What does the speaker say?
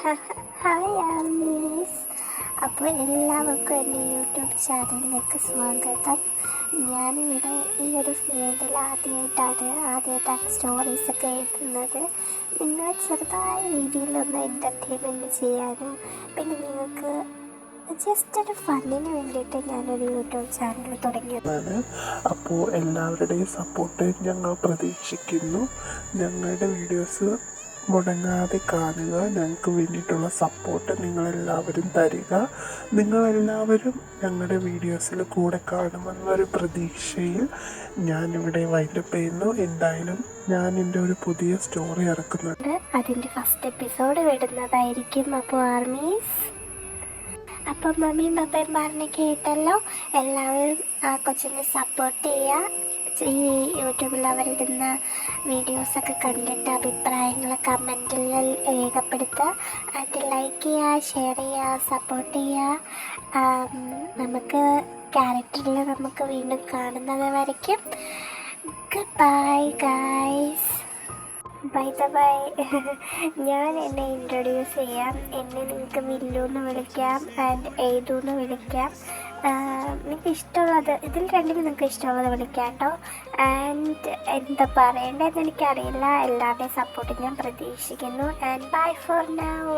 Hi Ami's. അപ്പോൾ എല്ലാവർക്കും എൻ്റെ യൂട്യൂബ് ചാനലിലേക്ക് സ്വാഗതം. ഞാനിവിടെ ഈ ഒരു ഫീൽഡിൽ ആദ്യമായിട്ടാണ് സ്റ്റോറീസൊക്കെ എഴുതുന്നത്. നിങ്ങളെ ചെറുതായ രീതിയിലൊന്ന് എൻ്റർടൈൻമെൻറ്റ് ചെയ്യാനും പിന്നെ നിങ്ങൾക്ക് ജസ്റ്റ് ഒരു ഫണ്ണിന് വേണ്ടിയിട്ട് ഞാനൊരു യൂട്യൂബ് ചാനൽ തുടങ്ങിയത്. അപ്പോൾ എല്ലാവരുടെയും സപ്പോർട്ട് ഞങ്ങൾ പ്രതീക്ഷിക്കുന്നു. ഞങ്ങളുടെ വീഡിയോസ് മുടങ്ങാതെ കാണുക. ഞങ്ങൾക്ക് വേണ്ടിയിട്ടുള്ള സപ്പോർട്ട് നിങ്ങളെല്ലാവരും തരിക. നിങ്ങളെല്ലാവരും ഞങ്ങളുടെ വീഡിയോസിൽ കൂടെ കാണുമെന്നൊരു പ്രതീക്ഷയിൽ ഞാനിവിടെ വൈൻഡപ്പ് ചെയ്യുന്നു. എന്തായാലും ഞാൻ എൻ്റെ ഒരു പുതിയ സ്റ്റോറി ഇറക്കുന്നുണ്ട്. അതിൻ്റെ ഫസ്റ്റ് എപ്പിസോഡ് വിടുന്നതായിരിക്കും. അപ്പോൾ ആർമീസ്, അപ്പം മമ്മിയും പപ്പയും പറഞ്ഞ് കേട്ടല്ലോ. എല്ലാവരും ആ കൊച്ചിനെ സപ്പോർട്ട് ചെയ്യുക. ഈ യൂട്യൂബിൽ അവരിടുന്ന വീഡിയോസൊക്കെ കണ്ടിട്ട് അഭിപ്രായങ്ങൾ കമൻറ്റിൽ രേഖപ്പെടുത്തുക. അത് ലൈക്ക് ചെയ്യുക, ഷെയർ ചെയ്യുക, സപ്പോർട്ട് ചെയ്യുക. നമുക്ക് ക്യാരക്ടറിൽ നമുക്ക് വീണ്ടും കാണുന്നത് വരയ്ക്കും. Good bye guys. By the by. ഞാൻ എന്നെ ഇൻട്രൊഡ്യൂസ് ചെയ്യാം. എന്നെ നിങ്ങൾക്ക് വില്ലു എന്ന് വിളിക്കാം ആൻഡ് എയ്തു എന്ന് വിളിക്കാം. നിങ്ങൾക്ക് ഇഷ്ടമുള്ളത് ഇതിൽ രണ്ടിലും നിങ്ങൾക്ക് ഇഷ്ടമുള്ളത് വിളിക്കാം കേട്ടോ. ആൻഡ് എന്താ പറയേണ്ടതെന്ന് എനിക്കറിയില്ല. എല്ലാവരുടെയും സപ്പോർട്ട് ഞാൻ പ്രതീക്ഷിക്കുന്നു. And bye for now.